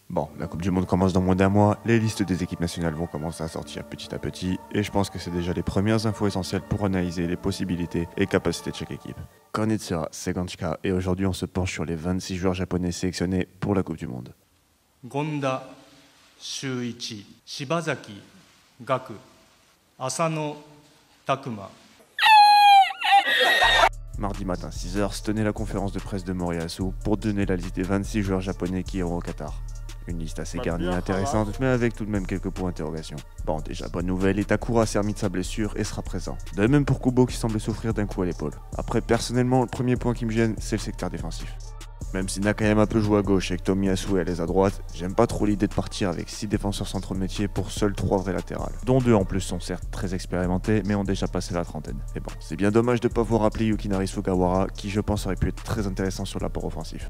Bon, la Coupe du Monde commence dans moins d'un mois, les listes des équipes nationales vont commencer à sortir petit à petit, et je pense que c'est déjà les premières infos essentielles pour analyser les possibilités et capacités de chaque équipe. Konnichiwa, c'est Ganchika, et aujourd'hui on se penche sur les 26 joueurs japonais sélectionnés pour la Coupe du Monde. Gonda, Shuichi, Shibazaki, Gaku, Asano, Takuma. Mardi matin 6h, se tenait la conférence de presse de Moriyasu pour donner la liste des 26 joueurs japonais qui iront au Qatar. Une liste assez garnie et intéressante, mais avec tout de même quelques points d'interrogation. Bon, déjà bonne nouvelle, Itakura s'est remis de sa blessure et sera présent. De même pour Kubo qui semblait souffrir d'un coup à l'épaule. Après, personnellement, le premier point qui me gêne, c'est le secteur défensif. Même si Nakayama peut jouer à gauche et que Tomiyasu est à droite, j'aime pas trop l'idée de partir avec 6 défenseurs centraux de métier pour seuls 3 vrais latérales. Dont 2 en plus sont certes très expérimentés, mais ont déjà passé la trentaine. Et bon, c'est bien dommage de pas voir appeler Yukinari Sugawara, qui je pense aurait pu être très intéressant sur l'apport offensif.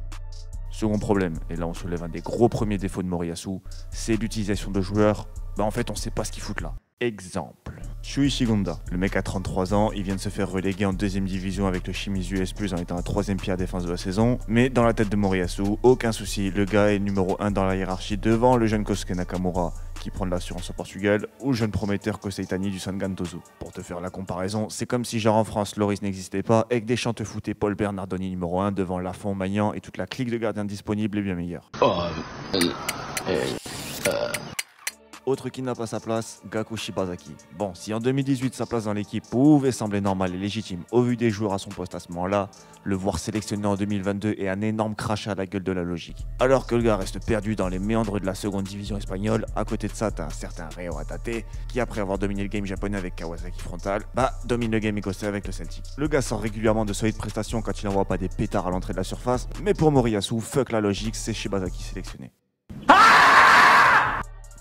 Second problème, et là on soulève un des gros premiers défauts de Moriyasu, c'est l'utilisation de joueurs, en fait on sait pas ce qu'ils foutent là. Exemple, Shuichi Gonda, le mec a 33 ans, il vient de se faire reléguer en 2ème division avec le Shimizu S+, en étant la 3ème pierre défense de la saison, mais dans la tête de Moriyasu, aucun souci, le gars est numéro 1 dans la hiérarchie devant le jeune Kosuke Nakamura, qui prend de l'assurance au Portugal, ou le jeune prometteur Koseitani du Sangan Tosu. Pour te faire la comparaison, c'est comme si genre en France, Loris n'existait pas, et que Deschamps te foutait Paul Bernardoni numéro 1 devant Lafont, Maignan et toute la clique de gardiens disponibles et bien meilleurs. Autre qui n'a pas sa place, Gaku Shibazaki. Bon, si en 2018 sa place dans l'équipe pouvait sembler normale et légitime au vu des joueurs à son poste à ce moment-là, le voir sélectionné en 2022 est un énorme crachat à la gueule de la logique. Alors que le gars reste perdu dans les méandres de la seconde division espagnole, à côté de ça t'as un certain Reo Hatate, qui après avoir dominé le game japonais avec Kawasaki Frontal, domine le game écossais avec le Celtic. Le gars sort régulièrement de solides prestations quand il n'envoie pas des pétards à l'entrée de la surface, mais pour Moriyasu, fuck la logique, c'est Shibazaki sélectionné.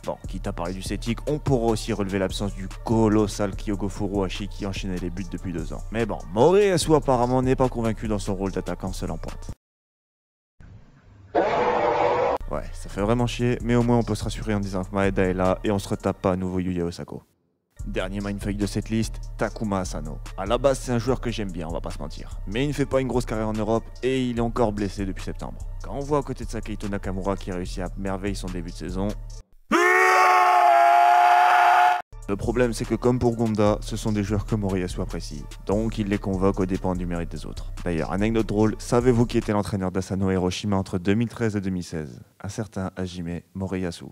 Bon, quitte à parler du Celtic, on pourra aussi relever l'absence du colossal Kyogo Furuhashi qui enchaînait les buts depuis 2 ans. Mais bon, Moriyasu apparemment n'est pas convaincu dans son rôle d'attaquant seul en pointe. Ouais, ça fait vraiment chier, mais au moins on peut se rassurer en disant que Maeda est là et on se retape pas à nouveau Yuya Osako. Dernier mindfuck de cette liste, Takuma Asano. À la base c'est un joueur que j'aime bien, on va pas se mentir. Mais il ne fait pas une grosse carrière en Europe et il est encore blessé depuis septembre. Quand on voit à côté de ça Keito Nakamura qui réussit à merveille son début de saison... Le problème c'est que comme pour Gonda, ce sont des joueurs que Moriyasu apprécie, donc il les convoque aux dépens du mérite des autres. D'ailleurs, anecdote drôle, savez-vous qui était l'entraîneur d'Asano Hiroshima entre 2013 et 2016 ? Un certain Hajime Moriyasu.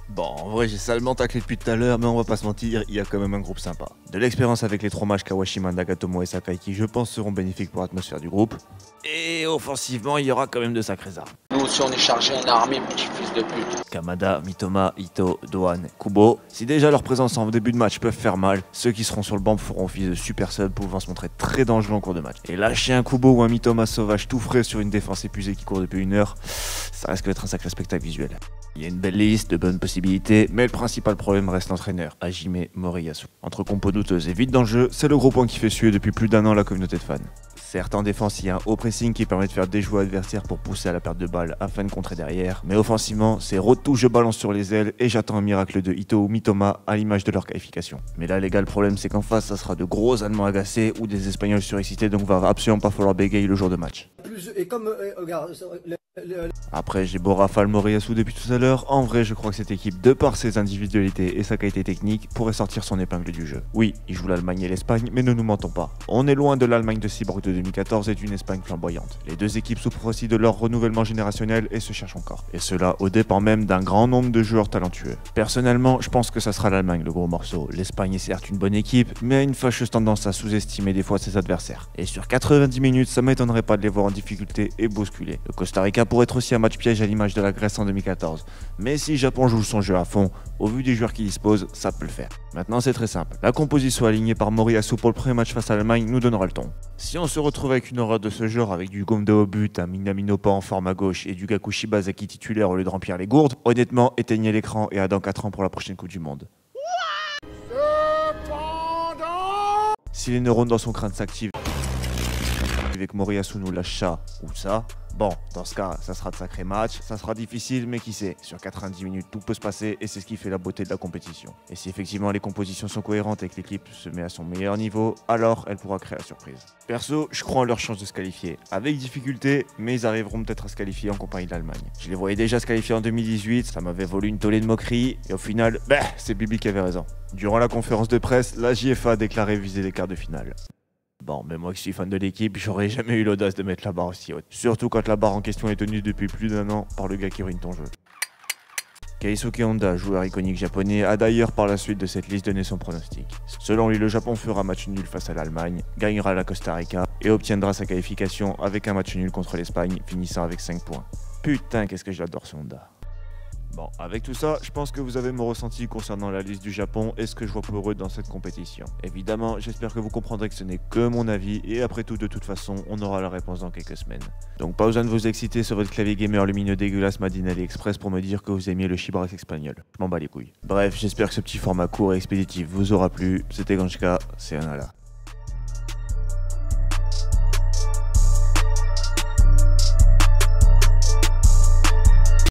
Bon, en vrai j'ai salement taclé depuis tout à l'heure, mais on va pas se mentir, il y a quand même un groupe sympa. De l'expérience avec les 3 matchs Kawashima, Nagatomo et Sakai qui je pense seront bénéfiques pour l'atmosphère du groupe. Et offensivement, il y aura quand même de sacrés armes. Nous aussi on est chargé en armée, petit fils de pute. Kamada, Mitoma, Ito, Doan, Kubo. Si déjà leur présence en début de match peuvent faire mal, ceux qui seront sur le banc feront office de super sub pouvant se montrer très dangereux en cours de match. Et lâcher un Kubo ou un Mitoma sauvage tout frais sur une défense épuisée qui court depuis 1 heure, ça risque d'être un sacré spectacle visuel. Il y a une belle liste de bonnes possibilités, mais le principal problème reste l'entraîneur, Hajime Moriyasu. Entre compos douteuses et vite dans le jeu, c'est le gros point qui fait suer depuis plus d'1 an la communauté de fans. Certes en défense il y a un haut pressing qui permet de faire déjouer l'adversaire pour pousser à la perte de balle afin de contrer derrière, mais offensivement c'est retour je balance sur les ailes et j'attends un miracle de Ito ou Mitoma à l'image de leur qualification. Mais là les gars le problème c'est qu'en face ça sera de gros Allemands agacés ou des Espagnols surexcités, donc va absolument pas falloir bégayer le jour de match. Après j'ai beau rafale Moriyasu depuis tout à l'heure, en vrai je crois que cette équipe de par ses individualités et sa qualité technique pourrait sortir son épingle du jeu. Oui, il joue l'Allemagne et l'Espagne, mais ne nous mentons pas. On est loin de l'Allemagne de Cyborg de 2014 et d'une Espagne flamboyante. Les deux équipes souffrent aussi de leur renouvellement générationnel et se cherchent encore. Et cela au dépend même d'un grand nombre de joueurs talentueux. Personnellement, je pense que ça sera l'Allemagne le gros morceau. L'Espagne est certes une bonne équipe, mais a une fâcheuse tendance à sous-estimer des fois ses adversaires. Et sur 90 minutes, ça m'étonnerait pas de les voir en difficulté et bousculer. Le Costa Rica pourrait être aussi un match piège à l'image de la Grèce en 2014. Mais si Japon joue son jeu à fond, au vu des joueurs qui disposent, ça peut le faire. Maintenant c'est très simple. La composition alignée par Moriyasu pour le premier match face à l'Allemagne nous donnera le ton. Si on se retrouve avec une aura de ce genre, avec du Gonda au but, un Minamino pas en forme à gauche et du Gaku Shibazaki titulaire au lieu de remplir les gourdes, honnêtement éteignez l'écran et à dans 4 ans pour la prochaine Coupe du Monde. Si les neurones dans son crâne s'activent arriver que Moriyasu nous lâche ça ou ça, bon, dans ce cas, ça sera de sacrés matchs, ça sera difficile, mais qui sait, sur 90 minutes, tout peut se passer et c'est ce qui fait la beauté de la compétition. Et si effectivement les compositions sont cohérentes et que l'équipe se met à son meilleur niveau, alors elle pourra créer la surprise. Perso, je crois en leur chance de se qualifier, avec difficulté, mais ils arriveront peut-être à se qualifier en compagnie de l'Allemagne. Je les voyais déjà se qualifier en 2018, ça m'avait volé une tollée de moquerie, et au final, c'est Bibi qui avait raison. Durant la conférence de presse, la JFA a déclaré viser les quarts de finale. Bon, mais moi qui suis fan de l'équipe, j'aurais jamais eu l'audace de mettre la barre aussi haute. Surtout quand la barre en question est tenue depuis plus d'1 an par le gars qui ruine ton jeu. Keisuke Honda, joueur iconique japonais, a d'ailleurs par la suite de cette liste donné son pronostic. Selon lui, le Japon fera match nul face à l'Allemagne, gagnera la Costa Rica et obtiendra sa qualification avec un match nul contre l'Espagne, finissant avec 5 points. Putain, qu'est-ce que j'adore ce Honda. Bon, avec tout ça, je pense que vous avez mon ressenti concernant la liste du Japon et ce que je vois pour eux dans cette compétition. Évidemment, j'espère que vous comprendrez que ce n'est que mon avis et après tout, de toute façon, on aura la réponse dans quelques semaines. Donc pas besoin de vous exciter sur votre clavier gamer lumineux dégueulasse Made in AliExpress pour me dire que vous aimiez le Chibrax espagnol. Je m'en bats les couilles. Bref, j'espère que ce petit format court et expéditif vous aura plu. C'était Ganchka, c'est Anala.